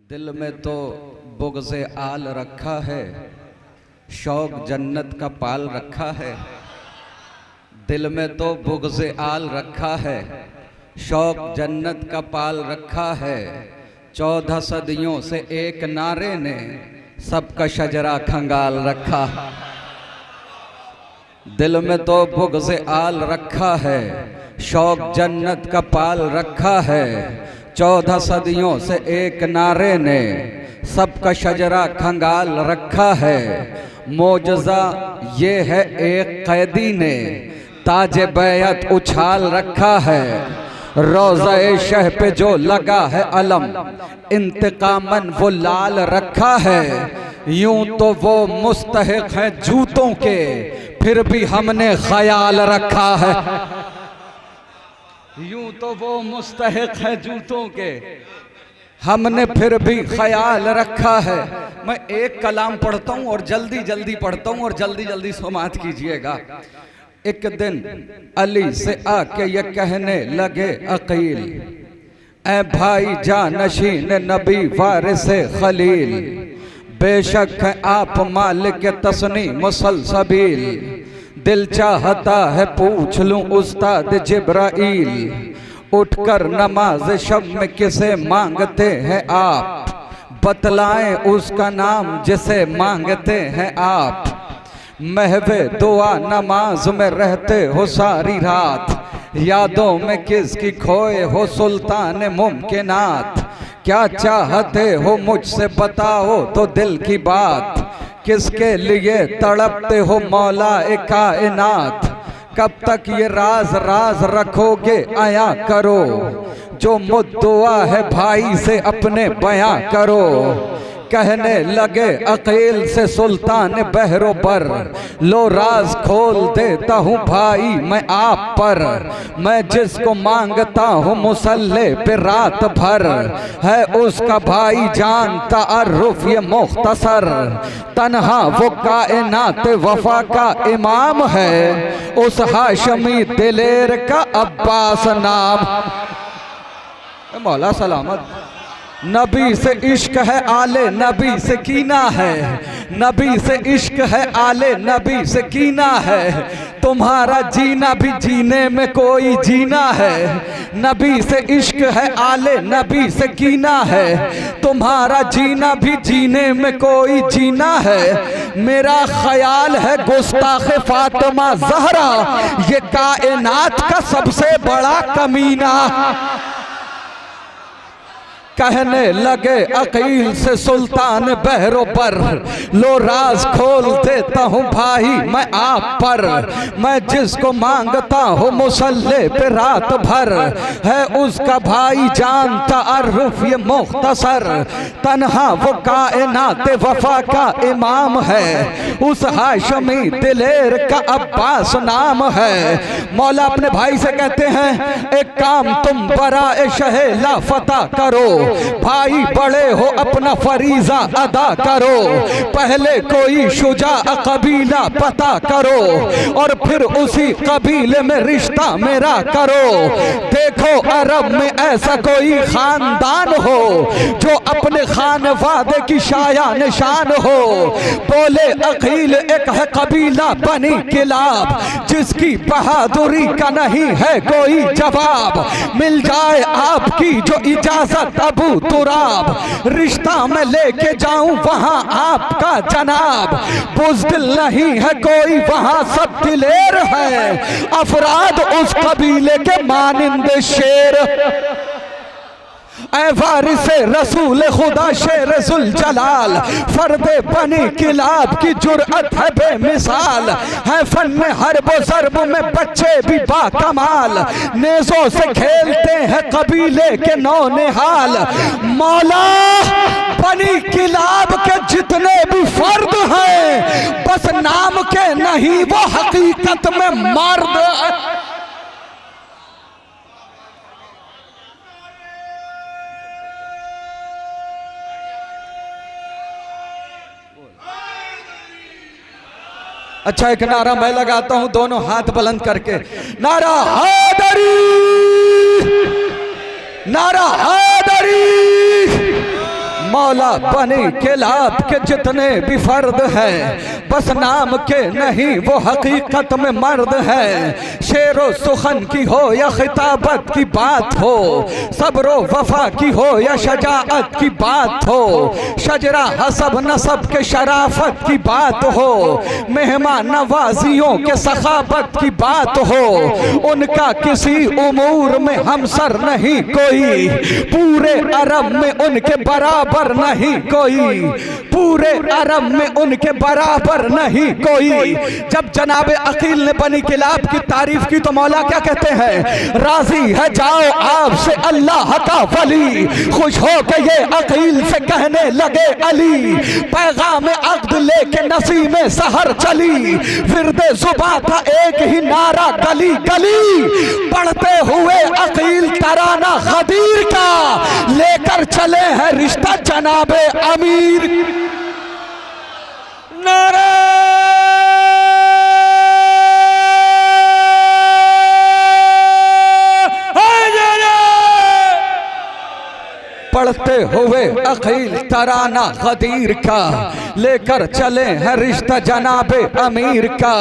दिल में तो बुग़्ज़े आल रखा है, शौक़ जन्नत का पाल रखा है। दिल में तो बुग़्ज़े आल रखा है, शौक़ जन्नत का पाल रखा है। 14 सदियों से एक नारे ने सबका शजरा खंगाल रखा। दिल में तो बुग़्ज़े आल रखा है, शौक़ जन्नत का पाल रखा है। 14 सदियों से एक नारे ने सबका शजरा खंगाल रखा है। मोजज़ा ये है एक कैदी ने ताज बैअत उछाल रखा है। रोज़ा शह पे जो लगा है अलम, इंतकामन वो लाल रखा है। यूं तो वो मुस्तहिक हैं जूतों के, फिर भी हमने ख्याल रखा है। यूं तो वो मुस्तहिक है जूतों के, हमने फिर भी ख्याल रखा है। मैं एक कलाम पढ़ता हूँ और जल्दी जल्दी पढ़ता हूँ और जल्दी जल्दी समाअत कीजिएगा। एक दिन अली से आके ये कहने लगे अकील, ऐ भाई जानशीन नबी वारिसे खलील, बेशक है आप मालिक तस्नी मुसलसबील। दिल चाहता है पूछ लूं उस्ताद जिब्राइल, उठकर नमाज शब में किसे मांगते हैं आप, बतलाएं उसका नाम जिसे मांगते हैं आप। महवे दुआ नमाज में रहते हो सारी रात, यादों में किसकी खोए हो सुल्तान मुमकिनात। क्या चाहते हो मुझसे बताओ तो दिल की बात, किसके लिए तड़पते हो मौला ए कायनात। कब तक ये राज राज रखोगे आया करो, जो मुद्दुआ है भाई से अपने बयां करो। कहने लगे अकील से सुल्तान बहरो पर, लो राज खोल देता हूँ भाई मैं आप पर। मैं जिसको मांगता हूँ मुसल्ले पे रात भर, है उसका भाई जान तारुफ ये मुख्तसर। तन्हा वो कायनात वफा का इमाम है, उस हाशमी दिलेर का अब्बास नाम। मौला सलामत। नबी से इश्क है आले नबी से कीना है, नबी से इश्क है आले नबी से कीना है। तुम्हारा जीना भी जीने में कोई जीना है, नबी से इश्क है आले नबी से कीना है। तुम्हारा जीना भी जीने में कोई जीना है। मेरा ख्याल है गुस्ताखे फातिमा ज़हरा, ये कायनात का सबसे बड़ा कमीना। कहने लगे अकील से सुल्तान बहरो पर, लो राज खोल देता हूँ भाई मैं आप पर। मैं जिसको मांगता हूँ मुसल्ले पे रात भर, है उसका भाई जान तारुफ ये मुख्तसर। तन्हा वो कायनात वफा का इमाम है, उस हाशमी दिलेर का अब्बास नाम है। मौला अपने भाई से कहते हैं, एक काम तुम बराए शहे लाफता करो, भाई बड़े हो अपना फरीजा अदा करो। पहले कोई शुजा कबीला पता करो, और फिर उसी कबीले में रिश्ता मेरा करो। देखो अरब में ऐसा कोई खानदान हो, जो अपने खानवादे की शाया निशान हो। बोले अकील एक है कबीला बनी किलाब, जिसकी बहादुरी का नहीं है कोई जवाब। मिल जाए आपकी जो इजाजत अबू तुराब, रिश्ता मैं लेके जाऊं वहां आपका जनाब। बुज़दिल नहीं है कोई वहां सब दिलेर है, अफराद उस कबीले के मानिंद शेर। ऐ वारिसे रसूल खुदा शेर जुल जलाल, फर्दे बनी किलाब की जुर्अत है बेमिसाल। है फन में हरब ज़रब में बच्चे भी बाकमाल, नेज़ों से खेलते हैं कबीले के नौनिहाल। मौला बनी किलाब के जितने भी फर्द हैं, बस नाम के नहीं वो हकीकत में मर्द। अच्छा एक नारा मैं लगाता हूं, दोनों हाथ बुलंद करके। नारा हैदरी, नारा हैदरी। मौला बनी किलाब के जितने भी फर्द हैं, बस नाम के नहीं वो हकीकत में मर्द है। शेरो सुखन की हो या खिताबत की बात हो, सब्रो वफा की हो या शजाअत की बात हो, शजरा हसब नसब के शराफत की बात हो, मेहमान नवाजियों के सखाबत की बात हो, उनका किसी उमूर में हमसर नहीं कोई, पूरे अरब में उनके बराबर नहीं कोई, पूरे अरब में उनके बराबर नहीं कोई। जब जनाब अकील ने बनी किलाब की तारीफ की तो मौला क्या कहते हैं, राजी है जाओ आपसे अल्लाह का वली, खुश हो के ये अकील से कहने लगे अली, पैगाम अक़्द लेके नसीम सहर चली, विरदे जुबां था एक ही नारा गली गली, पढ़ते हुए अकील तराना गदीर का, लेकर चले हैं रिश्ता जनाबे अमीर। नारे पढ़ते हुए अकील तराना गदीर का, लेकर चले हैं रिश्ता जनाबे अमीर का,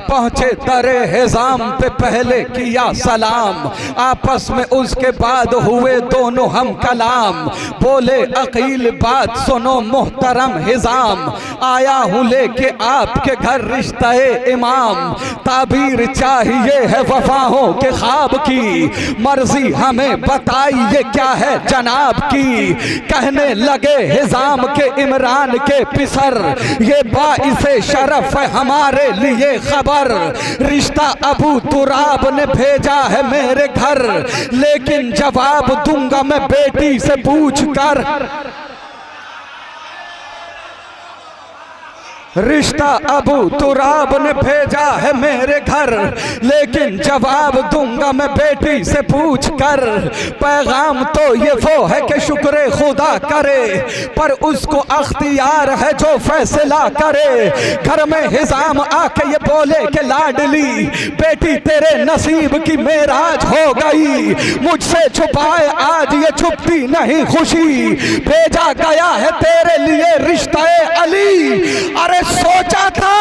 पहुंचे तरे हिजाम पे पहले किया सलाम, आपस में उसके बाद हुए दोनों हम कलाम, बोले अकील बात सुनो मोहतरम हिजाम, आया हूँ लेके आपके घर रिश्ता इमाम, ताबीर चाहिए है वफाओं के ख्वाब की, मर्जी हमें बताइए क्या है जनाब की। कहने लगे हिजाम के इमरान के पिसर, ये बाइसे शरफ है हमारे लिए खबर, रिश्ता अबू तुराब ने भेजा है मेरे घर, लेकिन जवाब दूंगा मैं बेटी से पूछ कर, रिश्ता अबू तुराब ने भेजा है मेरे घर, लेकिन जवाब दूंगा मैं बेटी से पूछ कर, पैगाम तो ये वो है कि शुक्र खुदा करे, पर उसको अख्तियार है जो फैसला करे। घर में हिजाम आके ये बोले कि लाडली बेटी तेरे नसीब की मेराज हो गई, मुझसे छुपाए आज ये छुपती नहीं खुशी, भेजा गया है तेरे लिए रिश्ता अली। अरे सोचा था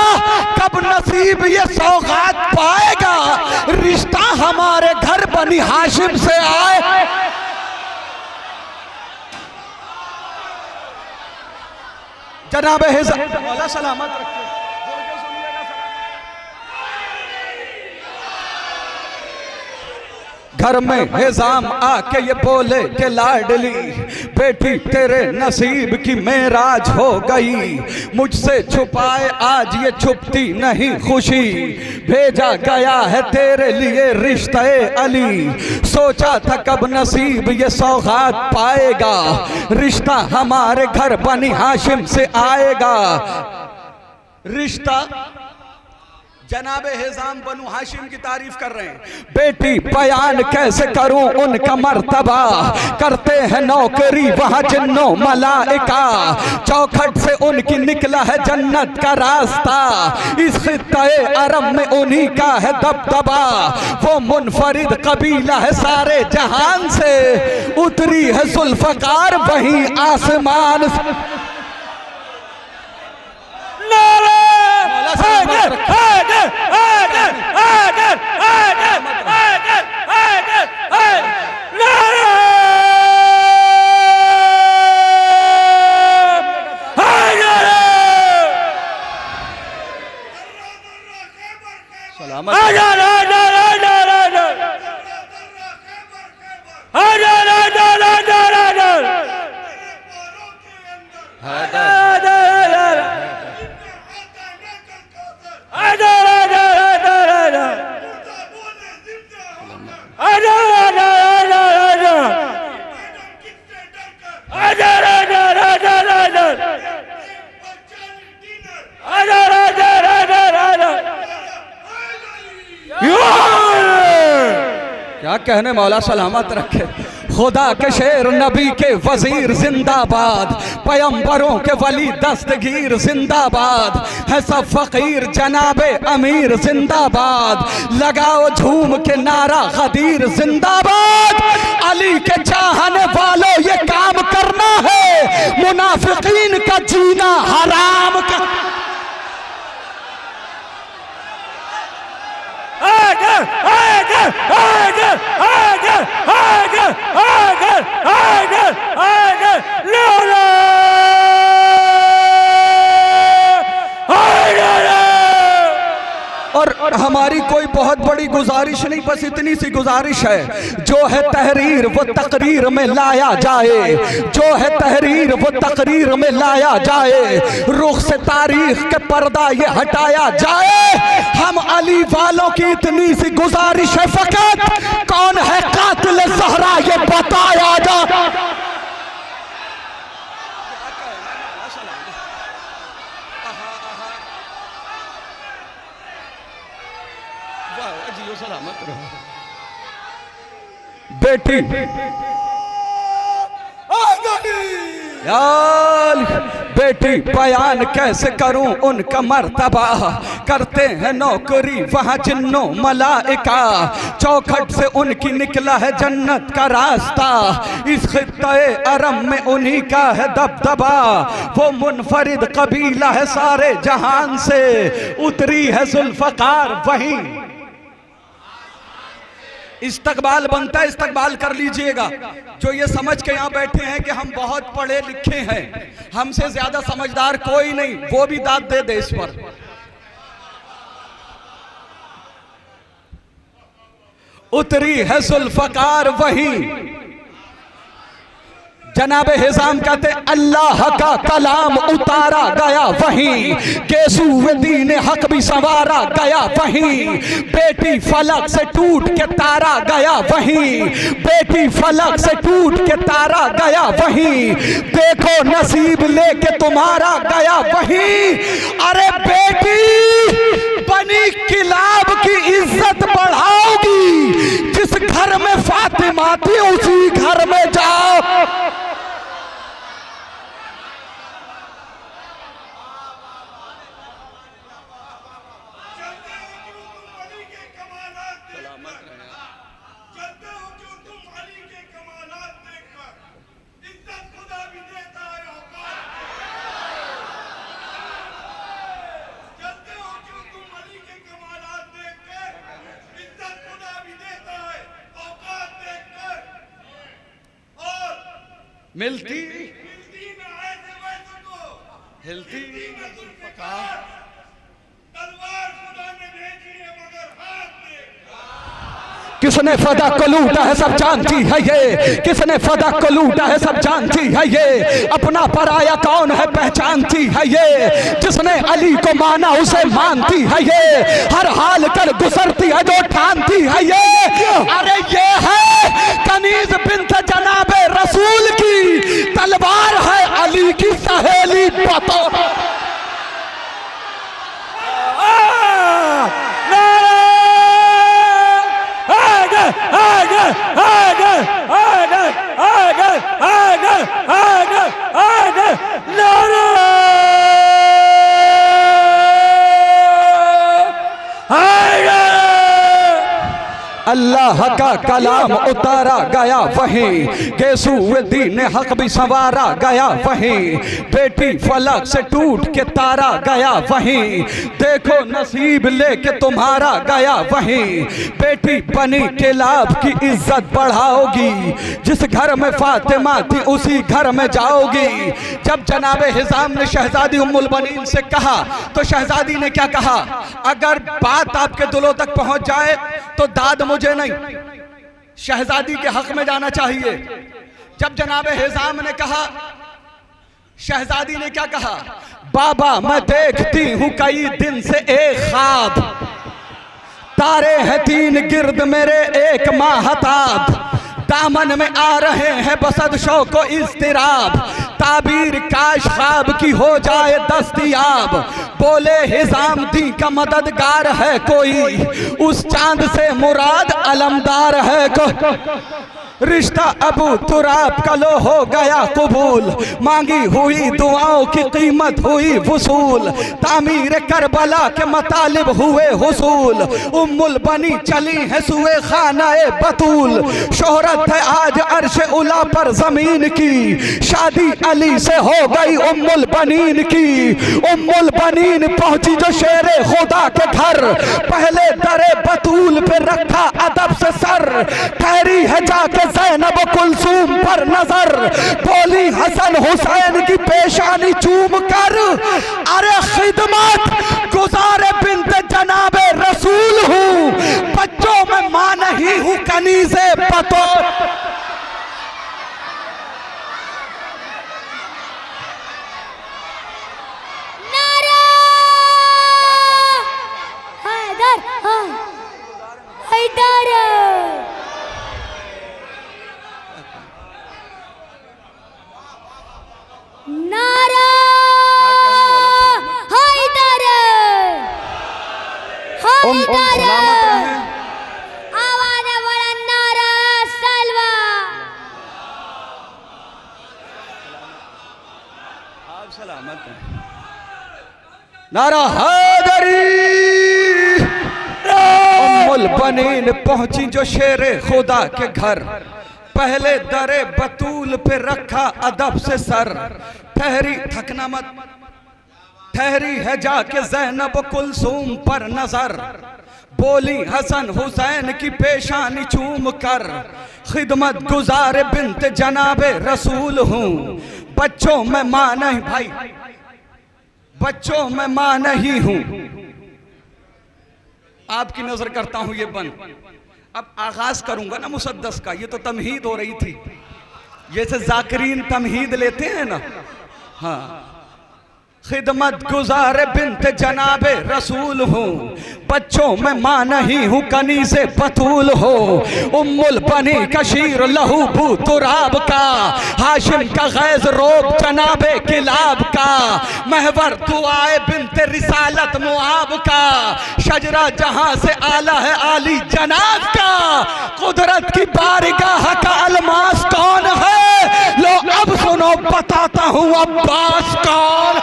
कब नसीब ये सौगात पाएगा, रिश्ता हमारे घर बनी हाशिम से आए। जनाब हिजाम मौला सलामत रखे। घर में हिजाम आके ये बोले कि लाडली बेटी तेरे नसीब की मेराज हो गई, मुझसे छुपाए आज ये छुपती नहीं खुशी, भेजा गया है तेरे लिए रिश्ता अली, सोचा था कब नसीब ये सौगात पाएगा, रिश्ता हमारे घर बनी हाशिम से आएगा। रिश्ता जनाबे हिजाम बनु हाशिम की तारीफ कर रहे हैं, बेटी बयान कैसे करूं उनका मर्तबा, करते हैं नौकरी वहां जिन्नो मलाइका, चौखट से उनकी निकला है जन्नत का रास्ता, इस खित्ते अरब में उन्हीं का है दबदबा, वो मुनफरिद कबीला है सारे जहान से, उतरी है जुल्फकार वहीं आसमान से। क्या कहने मौला सलामत रखे। खुदा के शेर नबी के वजीर जिंदाबाद, पैगंबरों के वली दस्तगीर जिंदाबाद, है सब फकीर जनाबे अमीर जिंदाबाद, लगाओ झूम के नारा गदीर जिंदाबाद। अली के चाहने वालों ये काम करना है, मुनाफिकीन का जीना हराम का। आगे आगे आगे आगे आगे आगे आगे आगे नारा और हमारी कोई बहुत बड़ी गुजारिश नहीं, बस इतनी सी गुजारिश है, जो है तहरीर वो तकरीर में लाया जाए, जो है तहरीर वो तकरीर में लाया जाए, रुख से तारीख के पर्दा ये हटाया जाए। हम अली वालों की इतनी सी गुजारिश है, फकत कौन है कातिल ज़हरा ये बताया जाए। बेटी यार बेटी बयान कैसे करूं उनका मर्तबा, करते हैं नौकरी वहां जिन्नो मलाइका, चौखट से उनकी निकला है जन्नत का रास्ता, इस खित्ते अरब में उन्हीं का है दबदबा, वो मुनफरिद कबीला है सारे जहान से, उतरी है जुल्फकार वहीं। इस्तकबाल बनता है, इस्तकबाल कर लीजिएगा। जो ये समझ के यहाँ बैठे हैं कि हम बहुत पढ़े लिखे हैं, हमसे ज्यादा समझदार कोई नहीं, वो भी दाद दे दे इस पर। उतरी है जुल्फकार वहीं, जनाबे हिजाम कहते अल्लाह का कलाम उतारा गया वहीं, केसूए दीन हक भी संवारा गया वहीं, बेटी फलक से टूट के तारा गया वहीं, बेटी फलक से टूट के तारा गया वहीं, देखो नसीब लेके तुम्हारा गया वहीं। अरे बेटी बनी किलाब की इज्जत बढ़ाओगी, जिस घर में फातिमा थी उसी घर में जाओ। मिलती हिलती किसने फदा को लूटा है सब जानती है ये, किसने फदा को लूटा है सब जानती है ये, अपना पराया कौन है पहचानती है ये, जिसने अली को माना उसे मानती है ये, हर हाल कर गुजरती है जो ठानती है ये। अरे ये है कनीज बिन्त जनाबे रसूल की, तलवार है अली की सहेली पतो। आगे आगे आगे आगे आगे आगे आगे नारा अल्लाह का कलाम उतारा गया वहीं, केसूए दीन हक भी संवारा गया वहीं, बेटी फलक से टूट के तारा गया वहीं, देखो नसीब लेके तुम्हारा गया वहीं, बेटी बनी किलाब की इज्जत बढ़ाओगी, जिस घर में फातिमा थी उसी घर में जाओगी। जब जनाबे हिजाम ने शहजादी उम्मुल बनीन से कहा तो शहजादी ने क्या कहा, अगर बात आपके दिलों तक पहुंच जाए तो दाद मुझे नहीं, शहजादी के हक में जाना चाहिए। जब जनाबे हिजाम ने कहा, शहजादी ने क्या कहा, बाबा मैं देखती हूं कई दिन से एक ख्वाब, तारे हैं तीन गिर्द मेरे एक माहताब, दामन में आ रहे हैं बसद शौक को इज़्तिराब, ताबीर काश ख्वाब की हो जाए दस्तयाब, बोले हिजाम दी का मददगार है कोई, उस चांद से मुराद अलमदार है कोई। रिश्ता अबू तुराब का लो हो गया कबूल, मांगी हुई दुआओं की कीमत हुई वसूल, तामीर करबला के मतालिब हुए हुसूल, उम्मुल बनी चली है सुए खानाए बतूल, शोहरत है आज अर्श उला पर जमीन की, शादी अली से हो गई उम्मुल बनीन की। उम्मुल बनीन पहुंची जो शेरे खुदा के घर, पहले दरे बतूल पे रखा अदब से सर, ठहरी है जाके ज़ैनब कुलसूम पर नजर, बोली हसन हुसैन की पेशानी चूम कर, अरे खिदमत गुजारे बिन्त जनाबे रसूल हूँ, बच्चों में मां नहीं हूँ कनीज़े बतौर। नारा हैदर हैदर नारा हैदर हैदर आवाज वाला नारा सलवा। आप सलामत हैं। नारा हैदरी। उम्मुल बनीन पहुंची जो शेरे खुदा के घर, पहले दरे बतूल पे रखा अदब से सर, ठहरी थकना मत, ठहरी है जाके ज़ैनब कुलसूम पर नजर, बोली हसन हुसैन की पेशानी चूम कर, खिदमत गुजार बिन्त जनाबे रसूल हूँ, बच्चों में मां नहीं, भाई बच्चों में मां नहीं हूं। आपकी नजर करता हूं ये बंद। अब आगाज करूंगा ना मुसद्दस का, ये तो तमहीद हो रही थी, जैसे जाकिरीन तमहीद लेते हैं ना। हाँ, खिदमत गुजार बिन्त जनाबे रसूल हूँ, बच्चों में मां नहीं हूँ कनीज़े बतूल हो, उम्मुल बनी कशीर लहू बू तुराब का, हाशिम का गैज़ रोब जनाबे किलाब का, महवर दुआए बिन्त रिसालत मुआब का, शजरा जहां से आला है आली जनाब का, कुदरत की बारगाह का अलमास कौन है, लो अब सुनो बताता हूँ अब्बास कौन।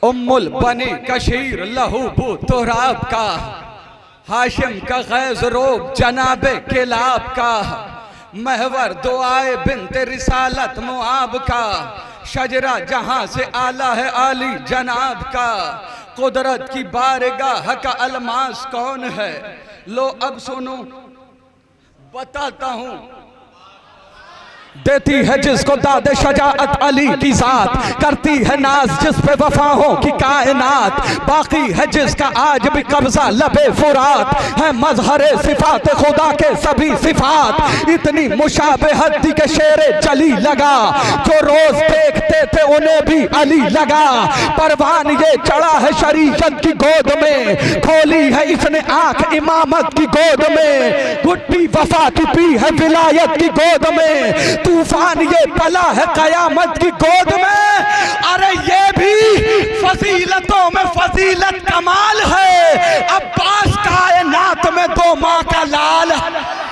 उम्मुल बनी कशीर लहू बू तुराब का, हाशिम का गैज़ रोब जनाबे किलाब का, महवर दुआए बिन्त रिसालत मुआब का, शजरा जहां से आला है आली जनाब का, कुदरत की बारगाह का अलमास कौन है, लो अब सुनो बताता हूं। देती है जिसको दादे शजाअत अली की जात, करती है नाज जिस पे वफाओं की कायनात, बाकी है जिसका आज भी कब्जा लबे फुरात, है मजहरे सिफात खुदा के सभी सिफात, इतनी मुशाबहत थी के शेरे चली लगा, जो रोज देखते थे उन्हें भी अली लगा, परवान ये चढ़ा है शरीयत की गोद में, खोली है इसने आंख इमामत की गोद में, घुट्टी वफा की पी है विलायत की गोद में, तूफान ये पला है कयामत की गोद में, अरे ये भी फजीलतों में फजीलत कमाल है, अब्बास कायनात में दो माँ का लाल है।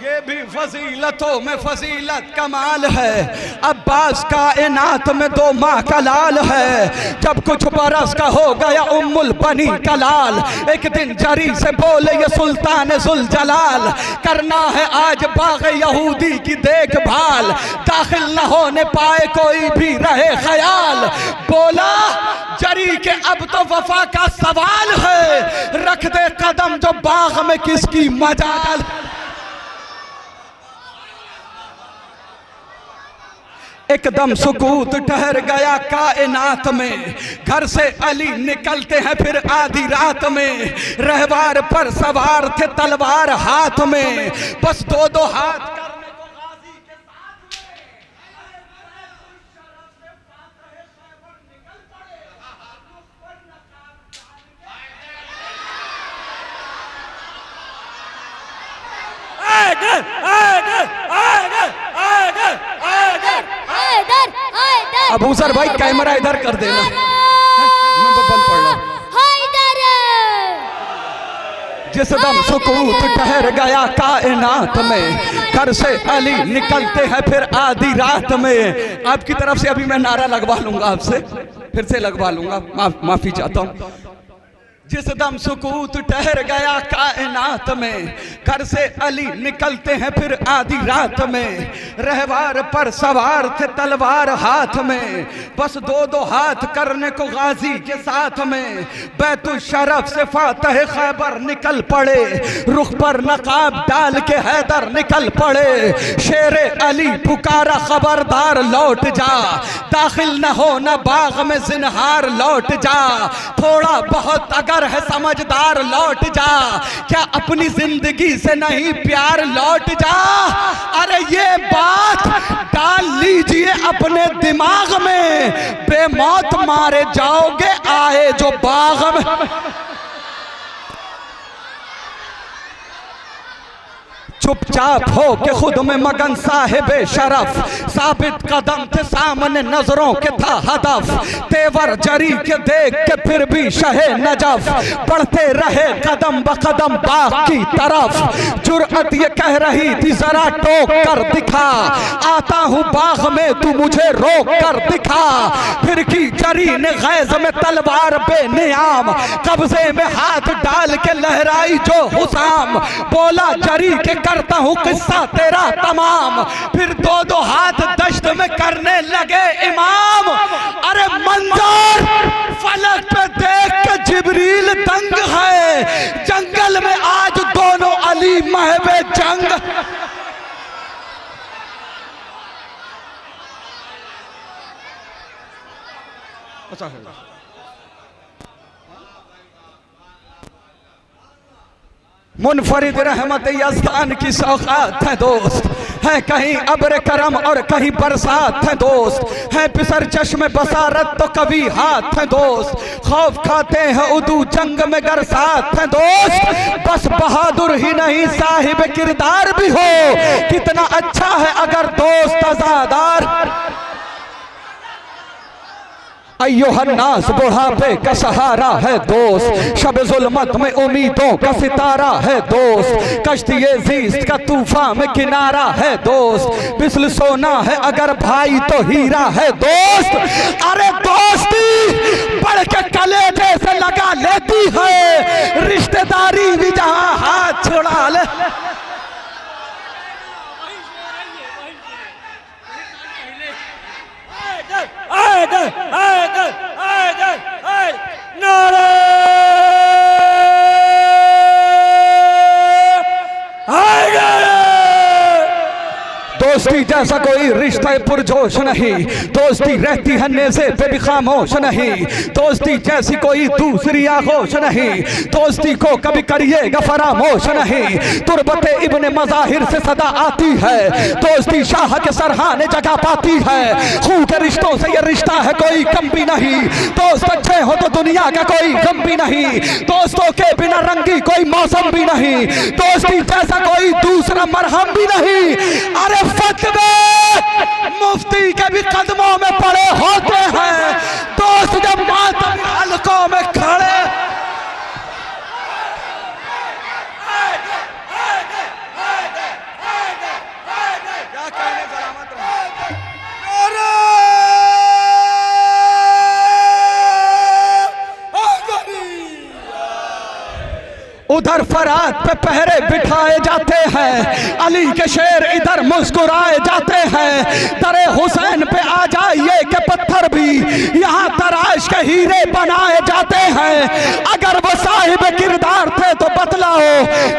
ये भी फजीलतों में फजीलत कमाल है, अब्बास कायनात में दो माँ का लाल है, जब कुछ बरस का हो गया उम्मुल बनी का लाल, एक दिन जरी से बोले ये सुल्तान जुल जलाल, करना है आज बाग यहूदी की देखभाल, दाखिल न होने पाए कोई भी रहे ख्याल, बोला जरी के अब तो वफा का सवाल है, रख दे कदम जो बाग में किसकी मजाल। एकदम सुकूत ठहर गया कायनात में। घर से अली निकलते हैं फिर आधी रात में। रहवार पर सवार थे तलवार हाथ में, बस दो दो हाथ करने को गाजी के साथ अबू सर भाई कैमरा इधर कर देना, मैं बंद पड़ रहा हूं। जिस दम सुकूत ठहर गया कायनात में, घर से अली निकलते हैं फिर आधी रात में। आपकी तरफ से अभी मैं नारा लगवा लूंगा, आपसे फिर से लगवा लूंगा, माफी चाहता हूं। जिस दम सुकूत ठहर गया कायनात में, घर से अली निकलते हैं फिर आधी रात में। रहवार पर सवार थे तलवार हाथ में, बस दो दो हाथ करने को गाजी के साथ में। बैतुल शरफ से फातह खैबर निकल पड़े, रुख पर नकाब डाल के हैदर निकल पड़े। शेरे अली पुकारा खबरदार लौट जा, दाखिल न हो न बाग में जिन्हार लौट जा। थोड़ा बहुत अगर है समझदार लौट जा, क्या अपनी जिंदगी से नहीं प्यार लौट जा। अरे ये बात डाल लीजिए अपने दिमाग में, बेमौत मारे जाओगे आए जो बाग में। चुपचाप हो के खुद में मगन साहिबे शरफ, साबित कदम थे सामने नजरों के था हदफ। तेवर जरी के देख के फिर भी शहे नजफ, बढ़ते रहे कदम बकदम बाग की तरफ। जुर्अत ये कह रही थी जरा टोक कर दिखा, आता हूँ बाग में तू मुझे रोक कर दिखा। फिर की जरी ने गैज में तलवार बेनियाम, कब्जे में हाथ डाल के लहराई जो हुसाम। बोला जरी के करता हूँ किस्सा तेरा तमाम, फिर दो दो हाथ दश्त में करने लगे इमाम। अरे मंजर फलक पे देख के जिब्रील दंग है, जंगल में आज दोनों अली महवे जंग। मुनफरिद रहमत यज़दान की सौगात है दोस्त, है कहीं अब्र करम और कहीं बरसात है दोस्त। है पिसर चश्मे बसारत तो कभी हाथ है दोस्त, खौफ खाते हैं उदू जंग में गर साथ है दोस्त। बस बहादुर ही नहीं साहिब किरदार भी हो, कितना अच्छा है अगर दोस्त आजादार। अय्युहन्नास बुढ़ापे का सहारा है दोस्त, शब जुल्मत में उम्मीदों का सितारा है दोस्त। कश्ती-ए ज़ीस्त का तूफान में किनारा है दोस्त, बिस्ल सोना है अगर भाई तो हीरा है दोस्त। अरे दोस्ती बढ़ के कलेजे से लगा लेती है, रिश्तेदारी भी जहां हाथ छुड़ा ले। दोस्ती जैसा कोई रिश्ता पुरजोश नहीं, दोस्ती रहती है नेज़े पे भी खामोश नहीं। दोस्ती जैसी कोई दूसरी आगोश नहीं, दोस्ती को कभी करिएगा फरामोश नहीं। तुरबते इब्ने मज़ाहिर से सदा आती है, दोस्ती शाह के सरहाने जगह पाती है। खून के रिश्तों से ये रिश्ता है कोई कम भी नहीं, दोस्त अच्छे हो तो दुनिया का कोई गम भी नहीं। दोस्तों के बिना रंगी कोई मौसम भी नहीं, दोस्ती जैसा कोई दूसरा मरहम भी नहीं। अरे फतवे मुफ्ती के भी कदमों में पड़े होते हैं, दोस्त जब मातम हलकों में खड़े। क्या कहने सलामत रहे। उधर फरात पे पहरे बिठाए जाते हैं, अली के शेर इधर मुस्कुराए जाते हैं। दरे हुसैन पे आ जाइए के पत्थर भी यहाँ तराश के हीरे बनाए जाते हैं। अगर वो साहिब किरदार थे तो बतलाओ,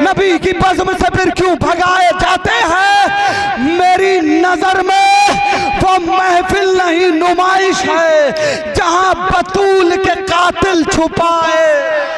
नबी की बज़्म से फिर क्यों भगाए जाते हैं। मेरी मेरी नजर में वो महफिल नहीं नुमाइश है जहां बतूल के कातिल छुपाए।